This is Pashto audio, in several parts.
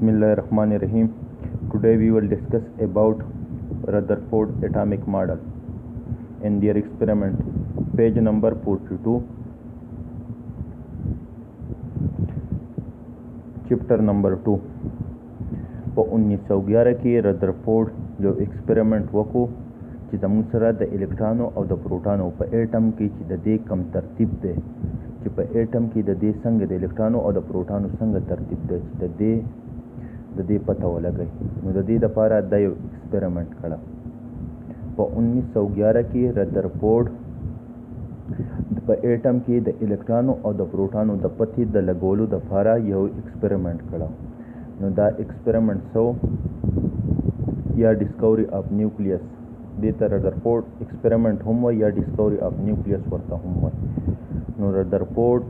Bismillahirrahmanirrahim. Today we will discuss about Rutherford atomic model and their experiment. Page number 42, chapter number 2. په 1911 کې رذرفورد یو ایکسپریمنٹ وکړو چې زموږ سره د الکترونو او د پروټونو په اټم کې چې د دې کم ترتیب دی، چې په اټم کې د دې څنګه د الکترونو او د پروټونو څنګه ترتیب دی، چې د دې پته ولګي. نو د دې لپاره دا یو ایکسپریمنٹ کړه. په 1911 کې رذرفورد په اټم کې د الکترونو او د پروټونو د پتې د لګولو لپاره یو ایکسپریمنٹ کړه. نو دا ایکسپریمنٹ سو یا ډسکوري اف نیوکلیس، دې ته رذرفورد ایکسپریمنٹ هم وایي یا ډسکوري اف نیوکلیس ورته هم وایي. نو رذرفورد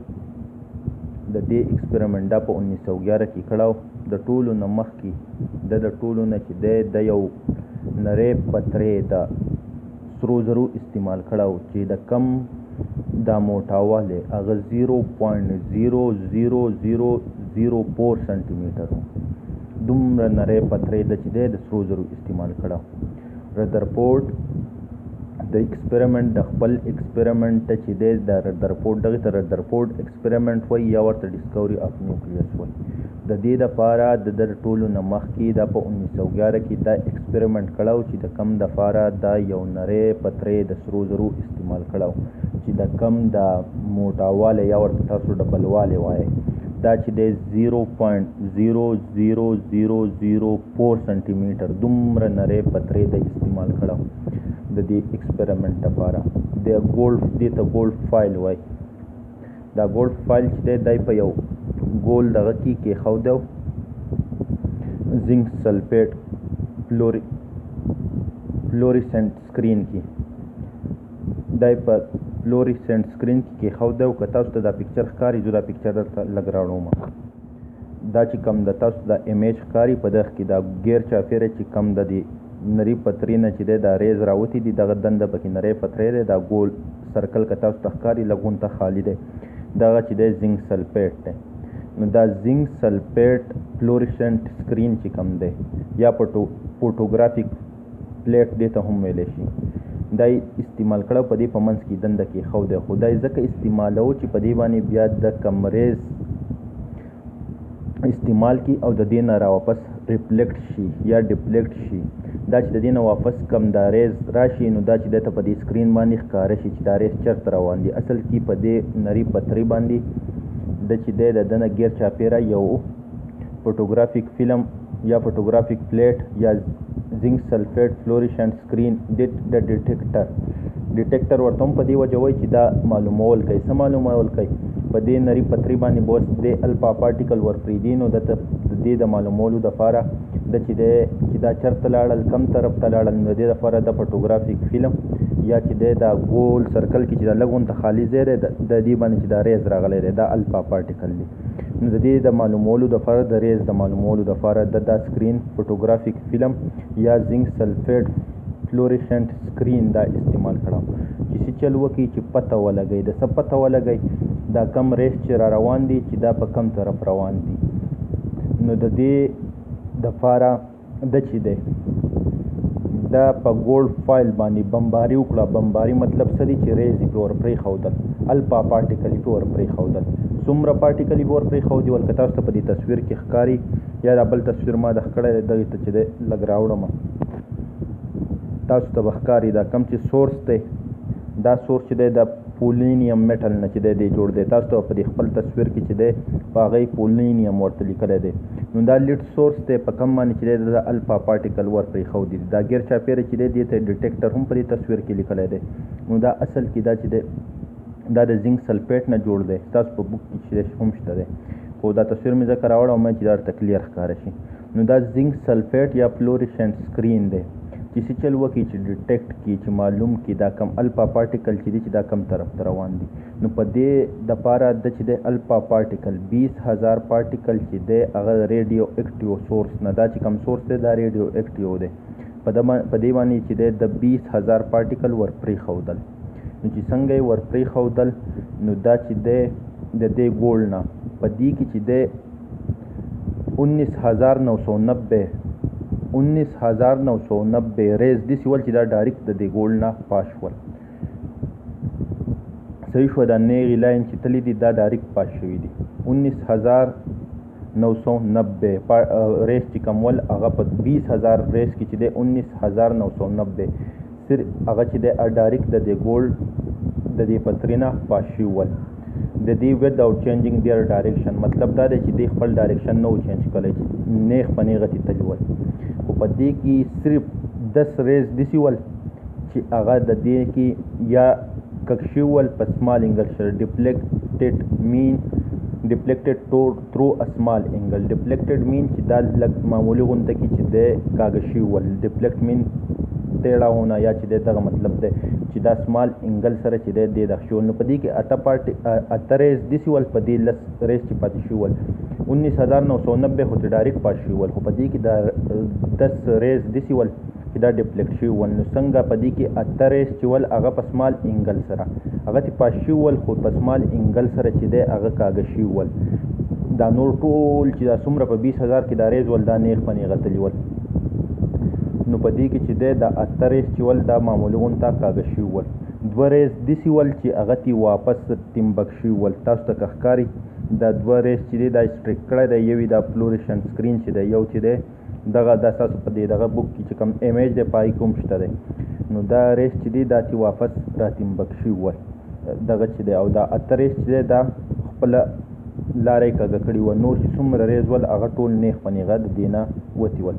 د دې ایکسپریمنټ دا په 1911 کې کړه. د ټولو نه مخکې د ټولو نه چې د یو نرۍ پترې د سرو زرو استعمال کړه چې د کم دا موټاوالی هغه 0.00004 سانتي میټر و. دومره نرۍ پترې ده چې د سرو زرو استعمال کړه. رذرفورد د ایکسپریمنٹ د خپل ایکسپریمنٹ چې د رذرفورد دغه ته رذرفورد ایکسپریمنٹ وایي یا ورته ډسکوري اف نیوکلیس وایي. د دې لپاره د ټولو نه مخکې دا په 1911 کې دا ایکسپریمنٹ کړه چې د کم دپاره دا یو نرۍ پترې د سرو زرو استعمال کړه چې د کم د موټاوالی یا ورته تاسو ډبلوالی وایي دا چې دی 0.00004 سانتي میټر دومره نرۍ پترې د استعمال کړه د دې ایکسپریمنٹ لپاره. د ګولډ دې ته ګولډ فایل وایي. دا ګولډ فایل چې دی په یو ګول دغه کې کېښودو زنک سلفیټ فلوریسنټ سکرین کې، دی په فلوریسنټ سکرین کې کېښودو. که تاسو ته دا پکچر ښکاري زه دا پکچر درته لږ راوړم. دا چې کوم د تاسو دا امیج ښکاري په دغه کې دا ګیر چاپېره چې کوم د دې نري پترې نه چې دی دا ریز راوتي دي دغه دنده پکې نری پترې دی. دا ګول سرکل که تاسو ته ښکاري لږ خالي دی، دغه چې دی زنک سلفیټ دی. نو دا زنک سلفیټ فلوریسنټ سکرین چې کوم دی یا فوټوګرافیک پلیټ دې ته هم ویلی شي، دا استعمال کړه په دې په منځ کې دنده کې ښودی. خو دا ځکه استعمالو چې په دې باندې بیا د کم ریز استعمال کی او د دې نه راواپس ریفلیکټ شي یا ډیفلیکټ شي. دا چې د دې نه واپس کم دا ریز راشي نو دا چې دته په دې سکرین باندې ښکاره شي چې دا ریز چېرته روان دي. اصل کې په دې نري پترې باندې د چې دی د دنه ګیر چاپېره یو فوټوګرافیک فلم یا فوټوګرافیک پلیټ یا زنک سلفیټ فلوریسنټ سکرین د ډیټیکټر ورته هم په دې وجه وایي چې دا معلومول کوي. څه معلومول کوي؟ په دې نري پترې باندې بوس د الفا پارټیکل ورپرېږدي نو د دې د معلومولو دپاره د چې دی چې دا چېرته لاړل کم طرف ته لاړل نو د دې دپاره د فوټوګرافیک فلم یا چې دی دا ګول سرکل کې چې دا لږ غونته خالي ځای دی د دې باندې چې دا ریز راغلی دی دا الفا پارټیکل دی. نو د دې د معلومولو دپاره د ریز د معلومولو دپاره د دا سکرین فوټوګرافیک فلم یا زنک سلفیټ فلوریسنټ سکرین دا استعمال کړه چې څه چل وکړي چې پته ولګوي. د څه پته ولګوي؟ دا کم ریز چې را روان دي چې دا په کم طرف روان دي. نو د دې دپاره د چې دی دا په ګولډ فایل باندې بمباري وکړه. بمباري مطلب څه دی؟ چې ریز یې پې ور پرېښودل، الفا پارټیکل یې پې ور پرېښودل. څومره پارټیکل یې ور پرېښودي ولکه تاسو ته په دې تصویر کې ښکاري یا دا بل تصویر ما د ښکړی دی دغې ته چې دی لږ راوړم تاسو ته به ښکاري. دا کوم چې سورس دی دا سورس چې دی د پولینیم میټل نه چې دی جوړ دی. تاسو ته په دې خپل تصویر کې چې دی په هغې پولینیم ورته لیکلی دی. نو دا لیډ سورس دی په کم باندې چې دی د الفا پارټیکل ور پرېښودي دي. دا ګیر چاپېره چې دی دې ته ډیټیکټر هم په دې تصویر کې لیکلی دی. نو دا اصل کې دا چې دی دا د زنک سلفیټ نه جوړ دی. ستاسو په بک کې چې هم شته دی خو دا تصویر مې ځکه راوړم چې دا ورته کلیر ښکاره شي. نو دا زنک سلفیټ یا فلوریسنټ سکرین دی چې څه چل وکړي چې ډیټیکټ کړي چې معلوم کړي دا کم الفا پارټیکل چې دی چې دا کم طرف ته روان دي. نو په دې دپاره د چې دی الفا پارټیکل 20,000 پارټیکل چې دی هغه ریډیو اکټیو سورس نه دا چې کم سورس دی دا ریډیو اکټیو دی. په دې باندې چې دی د 20,000 پارټیکل ور پرېښودل. نو چې څنګه یې ور پرېښودل نو دا چې دی د دې ګولډ نه په دې کې چې دی 19,990 ریز داسې ول چې دا ډایرکټ د دې ګولډ نه پاس شول. صحیح شو. دا نیغې لاین چې تللی دي دا ډایرکټ پاس شوي دي. 19,990 ریز چې کوم ول هغه په 20,000 ریز کې چې دی 19,990 صرف هغه چې دی ډایرکټ د دې ګولډ د دې پترې نه پاس شوي ول. د دې وداوټ چینجینګ دیئر ډایرکشن مطلب دا دی چې دوی خپل ډایرکشن نه و چینج کړی چې نیغ په نیغه تلي ول. خو په دې کې صرف 10 ریز داسې ول چې هغه د دې کې یا کک شوي ول په سمال انګل سره ډیفلیکټډ تھرو ا سمال انګل. ډیفلیکټډ مین چې دا لږ معمولي غونته کې چې دی کاږه شوي ول. ډیفلیکټ مین تیړه هونه یا چې دی دغه مطلب دی چې دا سمال انګل سره چې دی دې دغه شوي ول. نو په دې کې اته ریز داسې ول په دې 10 ریز چې پاتې شوي ول 19,990 خو ته ډایرکټ پاس شوي ول. خو په دې کې دا 10 ریز داسې ول چې دا ډیفلیکټ شوي ول. نو څنګه په دې کې اته ریز چې ول هغه په سمال انګل سره هغه ته پاس شوي ول خو په سمال انګل سره چې دی هغه کاږه شوي ول. دا نور ټول چې دا څومره په 20,000 کې دا ریز ول دا نیغ په نیغه تلي ول. نو په دې کې چې دی دا اته ریز چې ول دا معمولي غونته کاږه شوي ول. 2 ریز داسې ول چې هغه ته واپس تمبک شوي ول. تاسو ته که ښکاري دا 2 ریز چې دی دا سټریک کړی دی. یو دا فلورېسنټ سکرین چې دی یو چې دی دغه دا ستاسو په دې دغه بک کې چې کوم ایمیج دی په هغې کې هم شته دی. نو دا ریز چې دی دا ته واپس را تمبک شوي ول دغه چې دی. او دا اته ریز چې دی دا خپله لاره یې کږه کړې وه. نور چې څومره ریز ول هغه ټول نیغ په نیغه د دې نه وتي ول.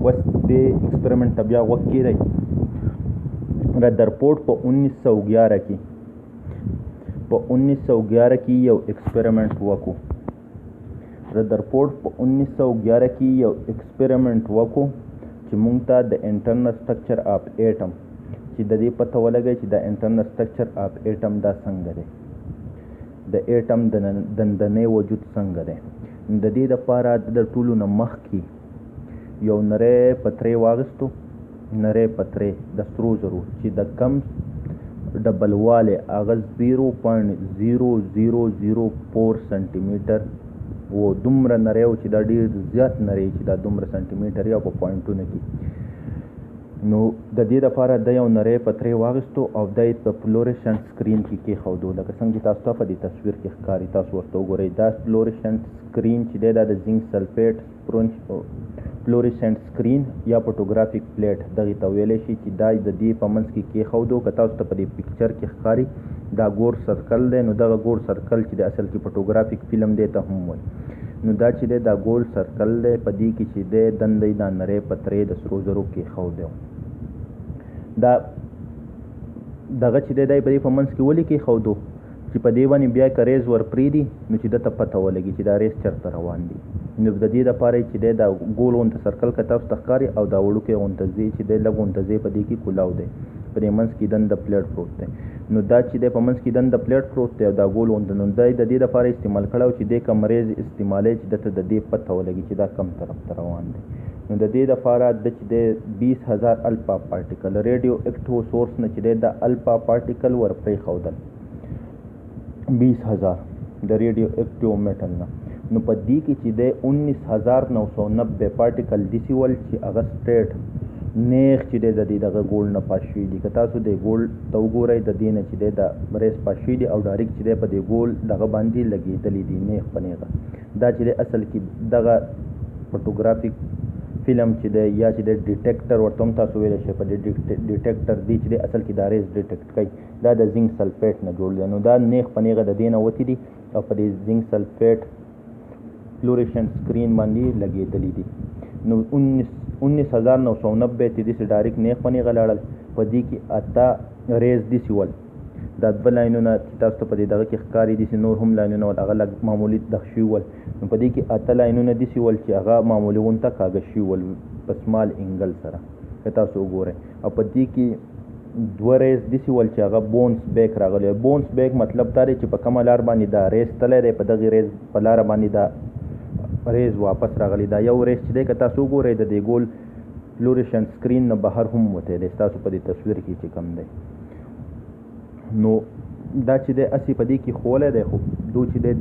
اوس دې ایکسپریمنټ ته بیا غوږ کېږدئ. رادرفورډ په 1911 کې یو ایکسپریمنټ وکړو. رادرفورډ په 1911 کې یو ایکسپریمنټ وکړو چې موږ ته د انټرنل سټرکچر اف ایټم چې د دې پته ولګی چې د انټرنل سټرکچر اف ایټم دا څنګه دی. د ایټم دننی وجود څنګه دی. د دې دپاره د ټولو نه مخکې یو نری پتری واغستو. نری پتری د سرو زرو چې د کم ډبلوالی هغه 0.0004 سانتي میټر و. دومره نری و چې دا ډېر زیات نری چې دا دومره سانتي میټر یا په پوینټونو کې. نو د دې دپاره د یو نری پتری واغستو او دا یې په فلورېسنټ سکرین کې کېښودو. لکه څنګه چې تاسو ته په دې تصویر کې ښکاري. تاسو ورته وګورئ. دا فلورېسنټ سکرین چې دی دا د زنک سلفیټ فلورېسنټ سکرین یا فوټوګرافیک پلیټ دغې ته ویلی شي چې دا د دې په منځ کې کېښودو. که تاسو ته په دې پکچر کې ښکاري دا ګور سرکل دی. نو دغه ګور سرکل چې دی اصل کې فوټوګرافیک فلم دی ته هم وایي. نو دا چې دی دا ګول سرکل دی. په دې کې چې دی دنده یې دا نری پتری د سرو زرو کېښودی. دا دغه چې دی دا یې په دې په منځ کې ولې کېښودو چې په دې باندې بیا که ریز ور پرېږدي نو چې ده ته پته ولګي چې دا ریز چېرته روان دي. نو د دې دپاره چې دی دا ګول غونته سرکل که تاسو ته ښکاري او دا وړوکی غونته ځای چې دی لږ غونته ځای په دې کې کولاو دی. په دې منځ کې دنده پلیټ پروت دی. نو دا چې دی په منځ کې دنده پلیټ پروت دی او دا ګول غونته. نو دا د دې دپاره استعمال کړی او چې دی کوم ریز استعمالوي چې ده ته د دې پته ولګي چې دا کم طرف ته روان دی. نو د دې دپاره د چې دی 20,000 الفا پارټیکل ریډیو اکټیو سورس نه چې دی د الفا پارټیکل ور پرېښودل 20,000 د ریډیو اکټیو میټل نه. نو په دې کې چې دی 19,990 پارټیکل داسې ول چې هغه سټریټ نیغ چې دی د دې دغه ګولډ نه پاس شوي دي. که تاسو د ګولډ ته وګورئ د دې نه چې دی د ریز پاس شوي دي او ډایرکټ چې دی په دې ګولډ دغه باندې لګېدلي دي نیغ په نیغه. دا چې دی اصل کې دغه فوټوګرافیک فلم چې دی یا چې دی ډیټیکټر ورته هم تاسو ویلی شئ. په دې ډیټیکټر دی چې دی اصل کې دا ریز ډیټیکټ کوي. دا د زنک سلفیټ نه جوړ دی. نو دا نیغ په نیغه د دې نه وتي دي او په دې زنک سلفیټ فلورېسنټ سکرین باندې لګېدلي دي. نو 19,990 ته داسې ډایرکټ نیغ په نیغه لاړل. په دې کې اته ریز داسې ول. دا دوه لاینونه چې تاسو ته په دې دغه کې ښکاري داسې نور هم لاینونه ول هغه لږ معمولي دغ شوي ول. نو په دې کې اته لاینونه داسې ول چې هغه معمولي غونته کاږه شوي ول په سمال انګل سره که تاسو وګورئ. او په دې کې 2 ریز داسې ول چې هغه بونس بیک راغلی. بونس بیک مطلب دا دی چې په کومه لار باندې دا ریز تللی دی په دغې ریز په لاره باندې دا ریز واپس راغلی. دا یو ریز چې دی که تاسو وګورئ د دې ګول فلورېسنټ سکرین نه بهر هم وتی دی ستاسو په دې تصویر کې چې کوم دی. نو دا چې دی هسې په دې کې ښولی دی خو دو چې دی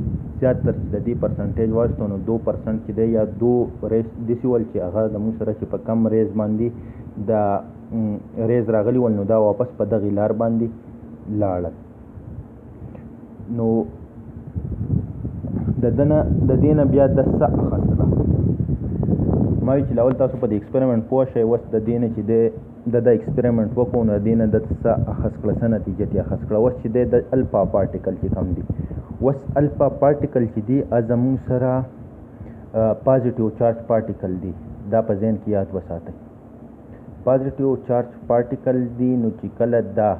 زیاتر چې د دې پرسنټیج واخیستو نو 2% چې دی یا 2 ریز داسې ول چې هغه زموږ سره چې په کم ریز باندې دا ریز راغلي ول نو دا واپس په دغې لار باندې لاړل. نو د دې نه بیا د څه اخیستله ما وایي چې لاول تاسو په دې ایکسپریمنټ پوه شئ. اوس د دې نه چې دی د ایکسپریمنټ وکړو نو د دې نه د څه اخیست کړه، څه نتیجه ترې اخیست کړه. اوس چې دی د الفا پارټیکل چې کوم دي، اوس الفا پارټیکل چې دي زموږ سره پازیټیو چارج پارټیکل دي. دا په ذهن کې یاد وساتئ. پازیټیو چارج پارټیکل دي نو چې کله دا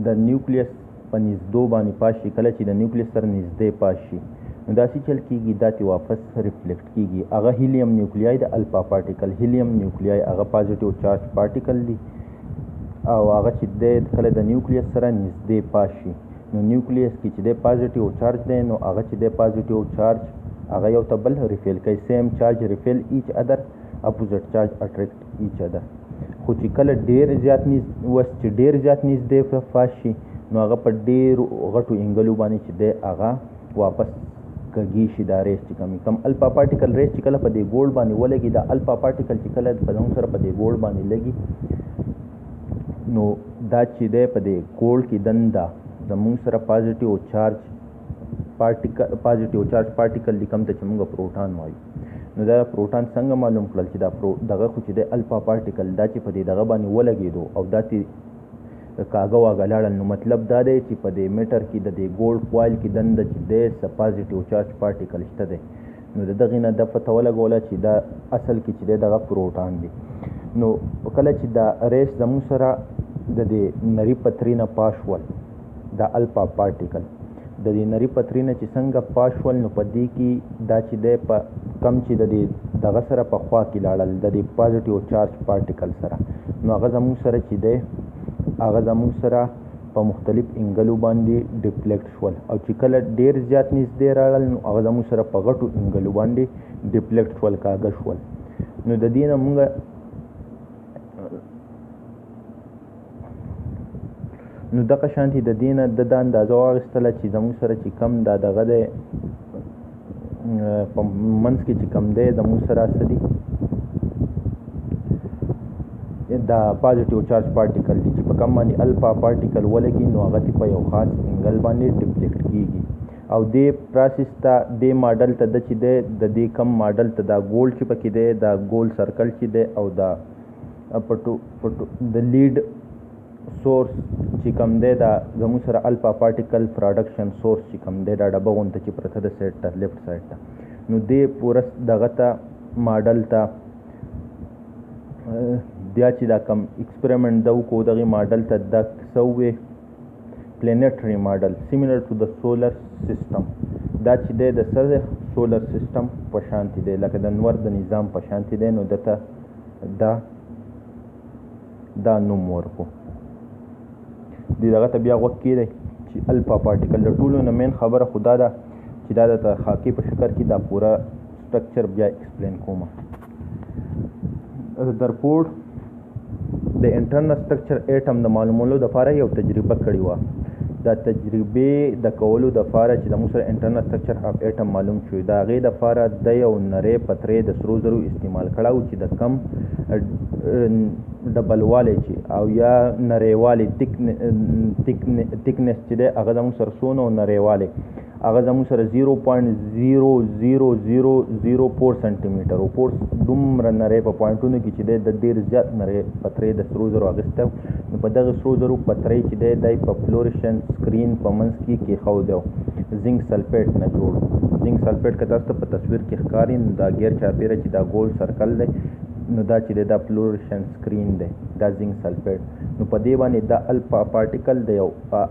د نیوکلیس په نږدو باندې پاس شي، کله چې د نیوکلیس سره نږدې پاس شي نو داسې چل کېږي دا ترې واپس ریفلیکټ کېږي. هغه هیلیم نیوکلیای د الفا پارټیکل، هیلیم نیوکلیای هغه پازیټیو چارج پارټیکل دي او هغه چې دی کله د نیوکلیس سره نږدې پاس شي نو نیوکلیس کې چې دی پازیټیو چارج دی نو هغه چې دی پازیټیو چارج هغه یو ته بل ریفیل کوي. سیم چارج ریفیل ایچ ادر، اپوزټ چارج اټریکټ ایچ ادر. خو چې کله ډېر زیات نږدې پاس شي نو هغه په ډېرو غټو انګلو باندې چې دی هغه واپس کږي شي. دا ریس چې کم الفا پارټیکل ریس چې کله په دې ګولډ باندې ولګي، دا الفا پارټیکل چې کله په زموږ سره په دې ګولډ باندې لګي نو دا چې دی په دې ګولډ کې دنده زموږ سره پازیټیو چارج پارټیکل دي، کوم ته چې موږ پروټان وایو. نو دا پروټان څنګه معلوم کړل چې دا دغه خو چې دی الفا پارټیکل دا چې په دې دغه باندې ولګېدو او دا کاغه واغه لاړل نو مطلب دا دی چې په دې میټر کې د دې ګولډ کوایل کې دنده چې دی څه پازیټیو چارج پارټیکل شته دی. نو د دغې نه د پته ولګوله چې دا اصل کې چې دی دغه پروټان دی. نو کله چې دا ریس زموږ سره د دې نري پتري نه پاس شول، دا الفا پارټیکل د دې نري پتري نه چې څنګه پاس شول نو په دې کې دا چې دی په کم چې د دې دغه سره په خوا کې لاړل د دې پازیټیو چارج پارټیکل سره نو هغه زموږ سره چې دی هغه زموږ سره په مختلف انګلو باندې ډیفلیکټ شول او چې کله ډېر زیات نږدې راغلل نو هغه زموږ سره په غټو انګلو باندې ډیفلیکټ شول، کاږه شول. نو د دې نه مونږ نو دغه شانتې د دې نه د دا اندازه واخیستله چې زموږ سره چې کم دا دغه دی په منځ کې چې کم دی زموږ سره څه دي دا پازیټیو چارج پارټیکل دي چې په کم باندې الفا پارټیکل ولګي نو هغه په یو خاص انګل باندې ډیفلیکټ کېږي. او دې پروسس ته دې ماډل ته د چې دی د دې کم ماډل ته دا ګولډ چې پکې دی دا ګولډ سرکل چې دی او دا د لیډ سورس چې کم دی دا زموږ سره الفا پارټیکل پروډکشن سورس چې کم دی دا ډبه غونته چې پرته د سایډ ته لیفټ سایډ ته نو دې پوره دغه ته ماډل ته بیا چې دا کم ایکسپریمنټ دا وکړو دغې ماډل ته دا څه ووې پلینټري ماډل سیملر ټو د سولر سیسټم. دا چې دی د څه دی سولر سیسټم په شانتې دی لکه د نور د نظام په شانتې دی نو دته دا نوم ورکړو. دغه ته بیا غوږ کېدی چې الفا پارټیکل د ټولو نه مین خبره خو دا ده چې دا د خاکې په شکل کې دا پوره سټرکچر بیا ایکسپلین کومه. درپورډ د انټرنل سټرکچر ایټم د معلومولو دپاره یو تجربه کړې وه. دا تجربې د کولو دپاره چې زموږ سره انټرنل سټرکچر اف ایټم معلوم شوی د هغې دپاره د یو نری پترې د سرو زرو استعمال کړی و چې د کم ډبلوالی چې او یا نریوالی تکنس چې دی هغه زموږ سره څونه و نریوالی هغه زموږ سره 0.00004 سنټي میټر و. پورس دومره نری په پوینټونو کې چې دی د ډېر زیات نری پترې د سرو زرو اخیستی نو په دغه سرو زرو پترې چې دی دی په فلورېشن سکرین په منځ کې کېښودی و زنک سلفیټ نه جوړ. زنک سلفیټ که تاسو ته په تصویر کې ښکاري نو دا غیر چاپېره چې دا ګول سرکل دی نو دا چې دی دا فلورېشن سکرین دی دا زنک سلفیټ نو په دې باندې دا الفا پارټیکل دی یو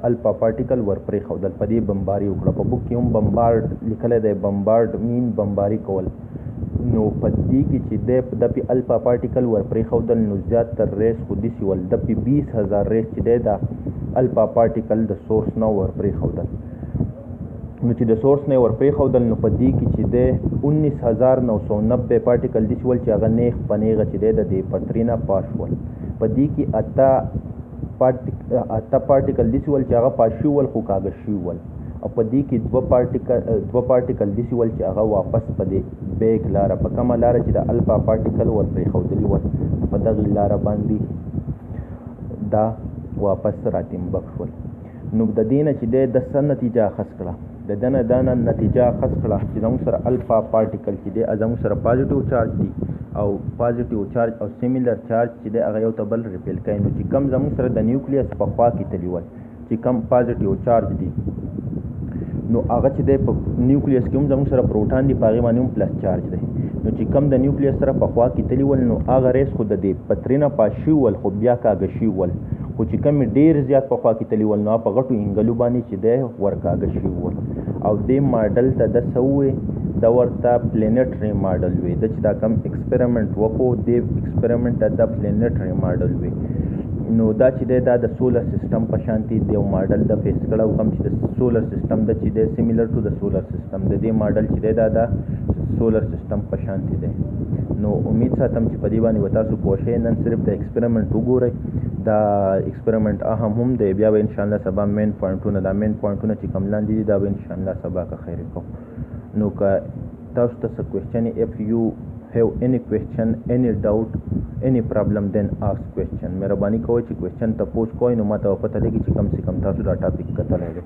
الفا پارټیکل ور پرېښودل په دې بمباري وکړه. په بک کې هم بمبارډ لیکلی دی بمبارډ مین بمباري کول نو په دې کې چې دی د پې الفا پارټیکل ور پرېښودل نو زیاتر ریس خو داسې ول د پې 20,000 ریس چې دی دا الفا پارټیکل د سورس نه ور پرېښودل نو چې د سورس نه ور پرېښودل نو په دې کې چې دی 19,990 پارټیکل داسې ول چې هغه نیغ په نیغه چې دی د دې پټري نه پاس شول. په دې کې 8 اته پارټیکل داسې ول چې هغه پاس شوي ول خو کاږه شوي ول، او په دې کې دوه پارټیکل داسې ول چې هغه واپس په دې بیک لاره په کومه لاره چې د الفا پارټیکل ور پرېښودلي ول په دغې لاره باندې دا واپس راتمبک شول. نو د دې نه چې دی د څه نتیجه اخذ کړه، د ده نه دا نتیجه اخذ کړه چې زموږ سره الفا پارټیکل چې دی زموږ سره پازیټیو چارج دی او پازیټیو چارج او سیمیلر چارج چې دی هغه یو ته بل ریپیل کوي. نو چې کوم زموږ سره د نیوکلیس په خوا کې تلي ول چې کوم پازیټیو چارج دی نو هغه چې دی په نیوکلیس کې هم زموږ سره پروټان دی په هغې باندې هم پلس چارج دی. نو چې کوم د نیوکلیس سره په خوا کې تلي ول نو هغه ریس خو د دې په ترې نه پاس شوي ول خو بیا کاږه شوي ول، خو چې کوم ډېر زیات په خوا کې تلي ول نو په غټو انګلو باندې چې دی ورکاږه شوي ول. او دې ماډل ته د څه ووایي، د ورته پلینټري ماډل وي. د چې دا کوم ایکسپریمنټ وکړو دې ایکسپریمنټ ته د پلینټري ماډل وي. نو دا چې دی دا د سولر سیسټم په شانتي د یو ماډل د فیس کړه او کوم چې د سولر سیسټم د چې دی سیمیلر ټو د سولر سیسټم د دې ماډل چې دی دا د سولر سیسټم په شانتي دی. نو امید ساتم چې په دې باندې به تاسو پوه شئ. نن صرف د ایکسپریمنټ وګورئ، دا ایکسپریمنټ اهم هم دی. بیا به انشاءالله سبا مین پوینټونه دا مین پوینټونه چې کوم لاندې دي دا به انشاءالله سبا که خیر کوو. نو که تاسو ته څه کوېسچن if you have any question, any doubt, any problem then ask question. مهرباني کوئ چې کوېسچن تپوس کوئ نو ما ته به پته لګي چې کم سے کم تاسو دا ټاپک کتلی دی.